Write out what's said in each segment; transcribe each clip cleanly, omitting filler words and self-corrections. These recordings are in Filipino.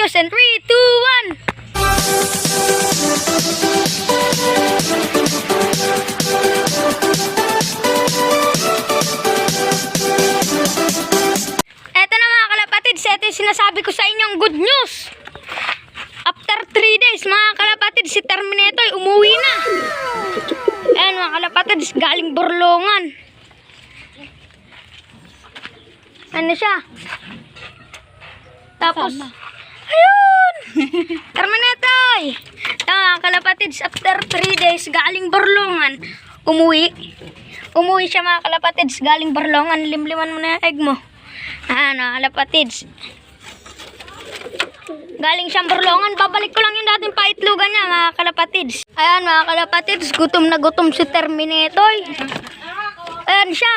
news and 3, 2, 1. Eto na mga kalapatids, ito yung sinasabi ko sa inyong good news. After 3 days mga kalapatids, si Terminator umuwi na. Ayan mga kalapatids, galing Borlongan. Ano siya? Tapos, ayun! Terminator! Mga kalapatids, after 3 days, galing Borlongan, umuwi. Umuwi siya mga kalapatids, galing Borlongan. Limliman mo na yung egg mo. Mga kalapatids. Galing siyang Borlongan, babalik ko lang yung dating paitlugan niya mga kalapatids. Ayan mga kalapatids, gutom na gutom si Terminator. Ayan siya.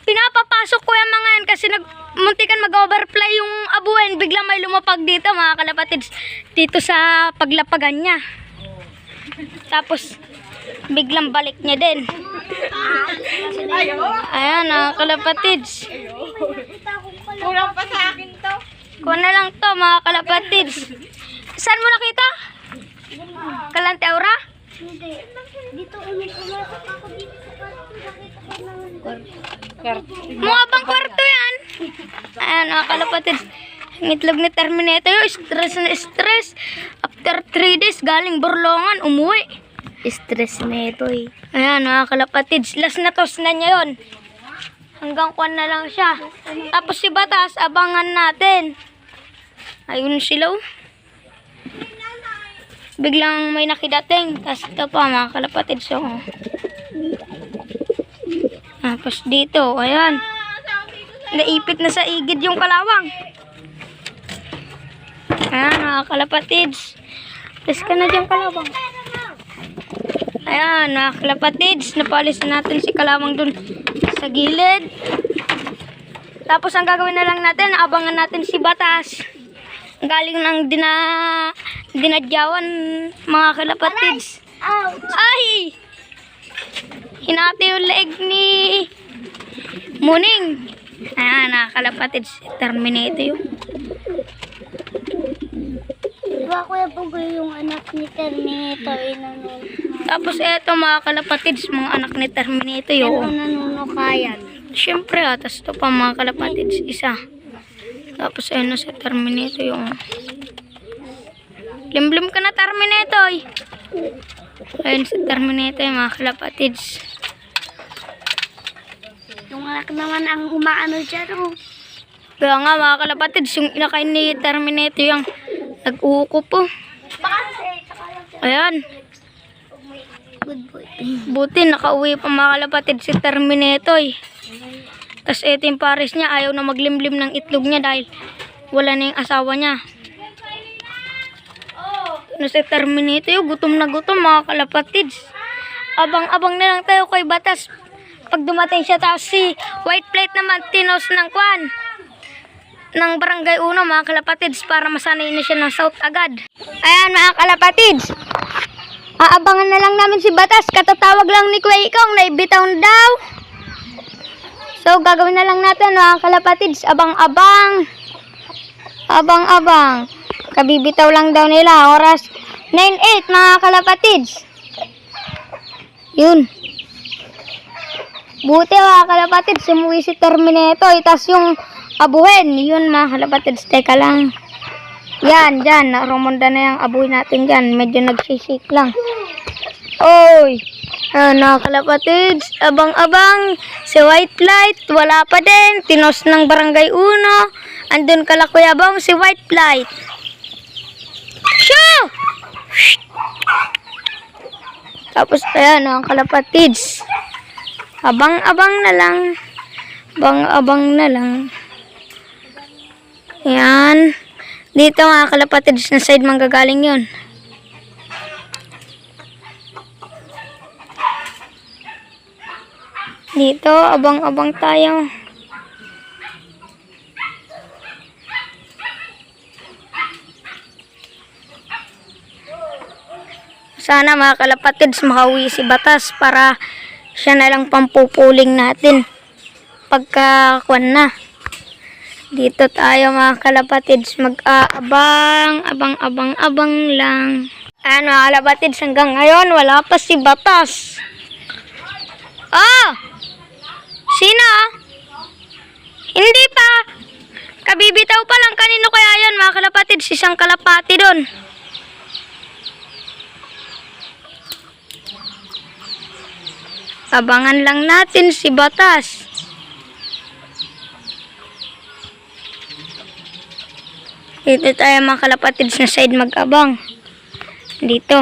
Pinapapasok ko yung mga yan kasi muntikan mag-overfly yung abuin. Biglang may lumapag dito mga kalapatids. Dito sa paglapagan niya. Tapos biglang balik niya din. Ayan mga kalapatids. Kulang pa sa akin to. Kuha na lang to mga kalapatids. Saan mo nakita? Kalante Aura? Hindi. Dito umipumasok ako dito sa kwarto. Mga bang kwarto yan? Ayan mga kalapatids. Ang itlog ni Terminator yung stress na stress. After 3 days galing Borlongan, umuwi. Stress na ito eh. Ayan mga kalapatids. Last na tos na niya yun. Hanggang kuwan na lang siya. Tapos si Batas, abangan natin. Ayun sila. Biglang may nakidating. Tapos ito pa mga kalapatids. So. Tapos dito, ayan. Naipit na sa igid yung kalawang. Ayan mga kalapatids. Tapos ka na dyan kalawang. Ayan mga kalapatids. Napalis na natin si kalawang dun sa gilid. Tapos ang gagawin na lang natin, abangan natin si Batas. Galing ng dinadyawan mga kalapatids. Ay! Hinati yung leg ni Muning. Ayan, kalapatids. Terminator yun. Diba Kuya Pugoy yung anak ni Terminator nanonood? Tapos eto mga kalapatids, mga anak ni Terminator yun. Ano nanunukayan? Siyempre tapos ito pa mga kalapatids, isa. Tapos ayun na si Terminator yung. Limlim ka na Terminator. Ayun si Terminator mga kalapatids. Yung anak naman ang umaano dyan, oh. Kaya nga mga kalapatids, yung inakain ni Terminator yung nag-uuko po. Ayan. Good boy. Buti nakauwi pa mga kalapatids si Terminator. Tapos ito yung pares niya, ayaw na maglimlim ng itlog niya dahil wala na yung asawa niya. Ano si Terminator, gutom na gutom mga kalapatids. Abang-abang na lang tayo kay Batas. Pag dumating siya, tapos si White Plate naman, tinos ng kwan. Ng Barangay Uno mga kalapatids para masanay na siya ng South agad. Ayan mga kalapatids. Aabangan na lang namin si Batas. Katatawag lang ni Kuya Ikong na ibitaw daw. So, gagawin na lang natin mga kalapatids. Abang-abang. Abang-abang. Kabibitaw lang daw nila. Oras 9:08 mga kalapatids. Yun. Buti mga kalapatids. Sumuwi si Terminator. Itas yung abuhin. Yun mga kalapatids. Teka lang. Yan, dyan. Rumonda na yung abuhin natin dyan. Medyo nagsisik lang. Oy. Mga kalapatids, abang-abang, si White Light, wala pa din, tinos ng Barangay Uno, andun kala Kuya Bong, si White Light. Shoo! Tapos ayan, mga kalapatids, abang-abang na lang, abang-abang na lang. Ayan, dito mga kalapatids, na side manggagaling yun. Dito, abang-abang tayo. Sana mga kalapatids makauwi si Batas para siya na lang pampupuling natin pagka kwan na. Dito tayo mga kalapatids, mag-aabang, abang lang. Ayan mga kalapatids, hanggang ngayon wala pa si Batas. Oh! Sino? Hindi pa. Kabibitaw pa lang, kanino kaya yan mga kalapatids, isang kalapati doon. Abangan lang natin si Batas. Dito tayo mga kalapatids na side mag-abang. Dito.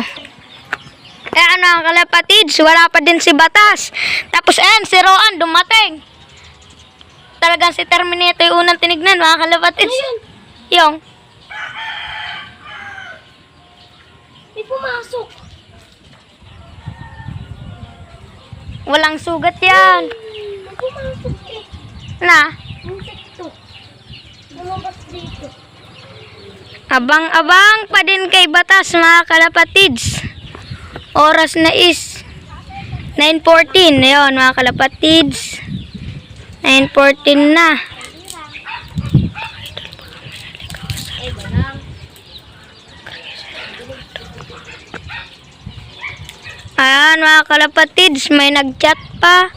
Ano mga kalapatids, wala pa din si Batas. Tapos ayan, si Roan dumating. Talagang si Terminator yung unang tinignan mga kalapatids. Yung. May pumasok. Walang sugat yan. May pumasok eh. Na? Insekto. Lumabas dito. Abang-abang pa din kay Batas mga kalapatids. Oras na is 9:14. Ayun mga kalapatids. 9:14 na. Ayan mga kalapatids, may nag-chat pa.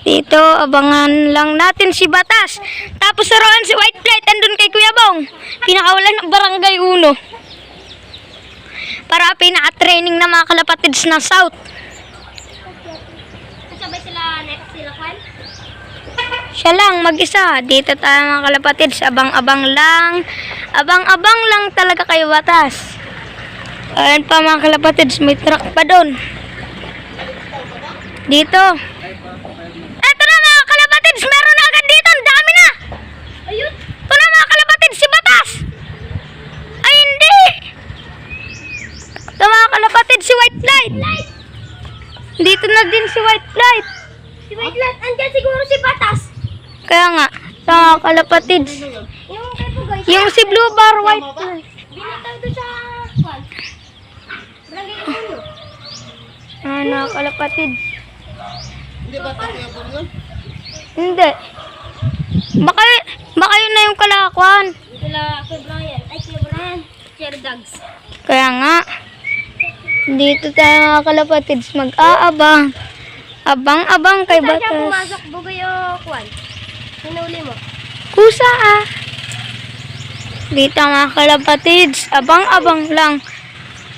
Dito, abangan lang natin si Batas. Tapos saroan si White Flight, andun kay Kuya Bong. Pinakawalan ng Barangay 1. Para pinaka-training na mga kalapatids na South. Kasabay sila Kwan? Siya lang, mag-isa. Dito tayo mga kalapatids, abang-abang lang. Abang-abang lang talaga kay Batas. Ayan pa mga kalapatids, may truck pa doon. Dito. Eto na mga kalapatids, meron na agad dito. Ang dami na. Ayun. Ito na mga kalapatids, si Batas. Ay hindi. Ito mga kalapatids, si White Flight. Dito na din si White Flight. Si White Light, andyan siguro si Batas. Kaya nga, ito mga kalapatids. Yung kay Pugoy. Yung si Blue Bar, White Flight. Binataw doon sa Kwan. Barangay 1. Ayan mga kalapatids. Hindi ba tayo po yun? Hindi. Baka yun na yung kalakwan. Sila kay Brian. Ay, kay Brian. Sir Dogs. Kaya nga, dito tayo mga kalapatids mag-aabang. Abang-abang kay Saan siya Batas. pumasok? Bugoy o Kwan? Hinuli mo? Kusa ah. Dito mga kalapatids, abang-abang lang.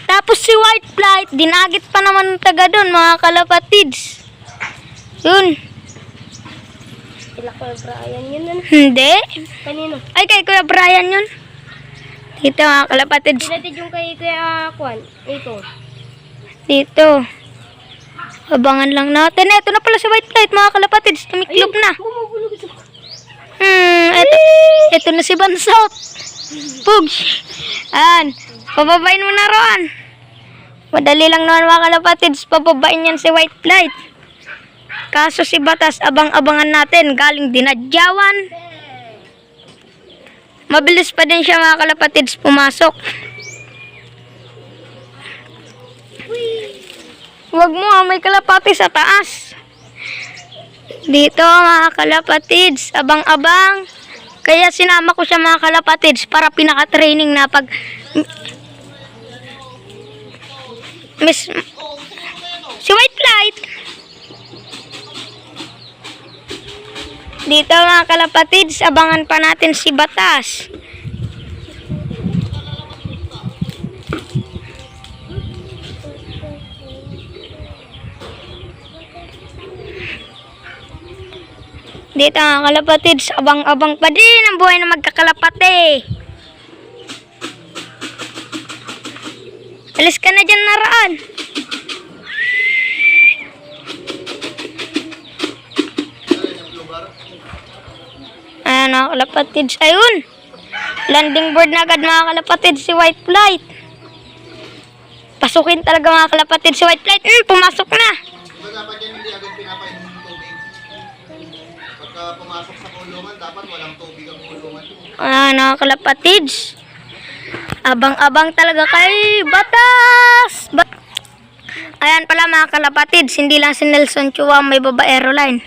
Tapos si White Flight, dinagit pa naman ng taga doon mga kalapatids. Yun. Sila kay Brian yun. Ano? Hindi. Kanino? Ay, kay Kuya Brian yun. Dito mga kalapatids. Pinatid yung kay Kuya Kwan. Ito. Dito. Abangan lang natin. Ito na pala si White Flight mga kalapatids. Tumiklop na. Bumubulog sa... Ito na si Bansot. Pug. Ayan. Pababain mo na Roan. Madali lang naman mga kalapatids. Pababain yan si White Flight. Kaso si Batas, abang-abangan natin. Galing Dinadyawan. Mabilis pa din siya mga kalapatids pumasok. Huwag mo may kalapati sa taas. Dito mga kalapatids, abang-abang. Kaya sinama ko siya mga kalapatids para pinaka-training na pag si White Flight. Dito mga kalapatids, abangan pa natin si Batas. Dito mga kalapatids, abang-abang pa din ang buhay ng magkakalapate. Alis ka na dyan naraan. Ayan mga kalapatids, ayun. Landing board na agad mga kalapatids si White Flight. Pasukin talaga mga kalapatids si White Flight. Pumasok na. Diba dapat yan hindi agad pinapainom ng tubig? Pagka pumasok sa kulungan, dapat walang tubig ang kulungan. Ayan mga kalapatids. Abang-abang talaga kay Batas. Ayan pala mga kalapatids, hindi lang si Nelson Chua may babaero line.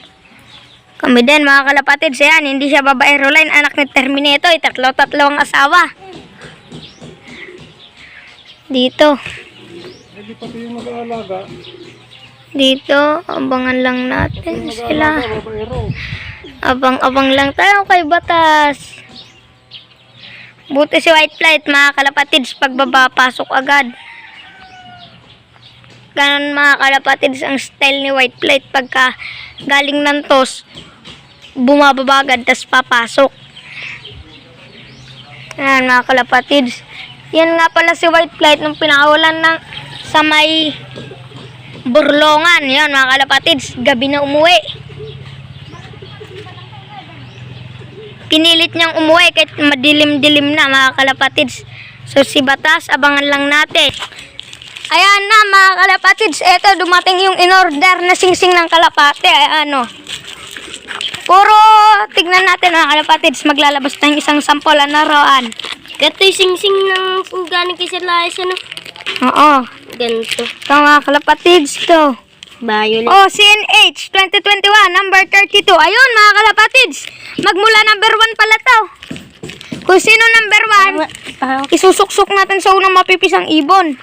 Kami din mga kalapatids, yan, hindi siya babae Roline, anak ni Terminator, tatlo ang asawa. Dito. Hindi pati yung mag-aalaga. Dito, abangan lang natin sila. Babaero. Abang-abang lang tayo kay Batas. Buti si White Flight mga kalapatids, pagbaba, pasok agad. Ganon mga kalapatids ang style ni White Flight pagka galing ng toss, bumababa agad, tas papasok. Yan mga kalapatids. Yan nga pala si White Flight nung pinakawalan ng sa may Burlongan. Yan mga kalapatids, gabi na umuwi. Pinilit niyang umuwi kahit madilim-dilim na mga kalapatids. So si Batas, abangan lang natin. Ayan na mga kalapatids, eto dumating yung in-order na singsing ng kalapate. Ayan o. Puro tignan natin mga kalapatids, maglalabas tayong isang sample na roan. Ito yung sing-sing ng galing kay Sir Laes, ano? Oo. Ganito. Ito mga kalapatids to. Violet. Oh, CNH 2021, number 32. Ayun mga kalapatids, magmula number 1 pala to. Kung sino number 1, isusuksok natin sa unang mapipisang ibon.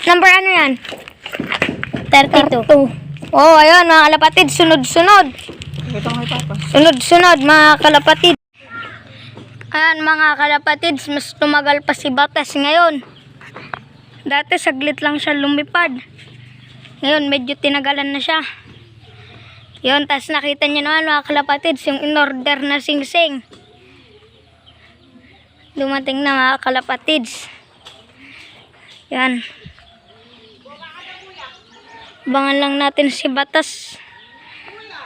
Number ano yan? 32. Oh, ayun mga kalapatids, sunod-sunod. Ito nga papa. Sunod-sunod mga kalapatids. Ayan mga kalapatids, mas tumagal pa si Batas ngayon. Dati saglit lang siya lumipad. Ngayon medyo tinagalan na siya. Yun, tas nakita niyo naman mga kalapatids, yung in-order na singsing. Dumating na mga kalapatids. Yan. Abangan lang natin si Batas.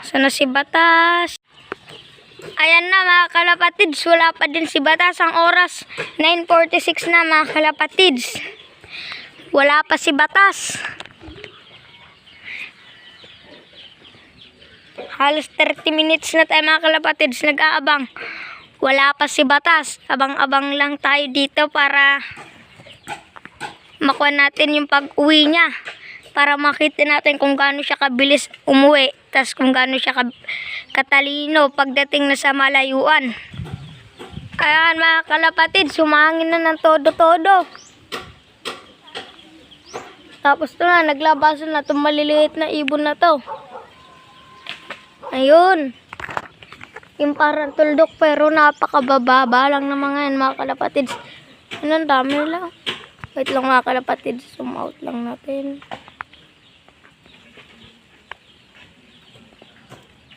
Sana si Batas. Ayan na mga kalapatids, wala pa din si Batas. Ang oras 9:46 na mga kalapatids. Wala pa si Batas. Halos 30 minutes na tayo mga kalapatids nag-aabang. Wala pa si Batas. Abang-abang lang tayo dito para makuha natin yung pag-uwi niya. Para makita natin kung gaano siya kabilis umuwi. Tas kung gaano siya katalino pagdating na sa malayuan. Ayan mga kalapatids, sumangin na ng todo-todo. Tapos ito na, naglabasan na itong maliliit na ibon na to. Ayun. Yung parang tuldok pero napakabababa lang ng mga yan mga kalapatids. Ang dami nila. Wait lang mga kalapatids, zoom out lang natin.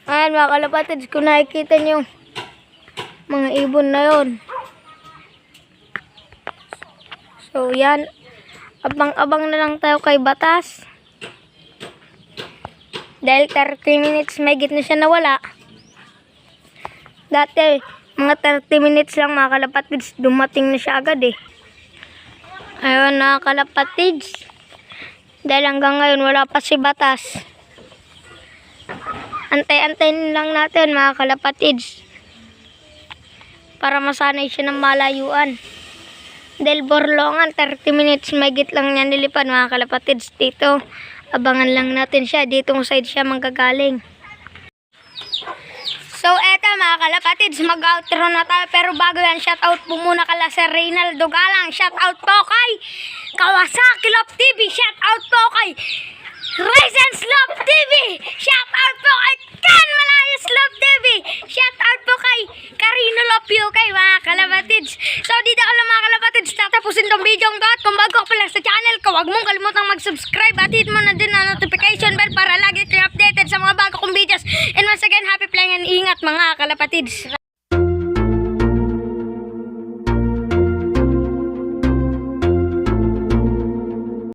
Ayan mga kalapatids, kung nakikita nyo mga ibon na yun. So yan, abang-abang na lang tayo kay Batas. Dahil 30 minutes may na siya nawala. Dati, mga 30 minutes lang mga kalapatids, dumating na siya agad eh. Ayun mga kalapatids. Dahil hanggang ngayon wala pa si Batas. Antay-antayin lang natin mga kalapatids. Para masanay siya ng malayuan. Dahil Burlongan, 30 minutes may lang niya nilipad mga kalapatids. Dito, abangan lang natin siya. Dito kung side siya manggagaling. So eto mga kalapatids, mag-outro na tayo. Pero bago yan, shoutout po muna kala Sir Reynaldo Galang. Shoutout po kay Kawasaki Love TV. Shoutout po kay Reasons Love TV. Shoutout po kay Ken Malayas Love TV. Shoutout po kay Carino Love UK mga kalapatids. So dito ko lang mga kalapatids tatapusin tong video ko. At kung bago ka pala sa channel ko, huwag mong kalimutang mag-subscribe. At hit mo na din ang notification bell para lagi kayo updated sa mga bago kong videos. And once again, happy playing and ingat mga kalapatids.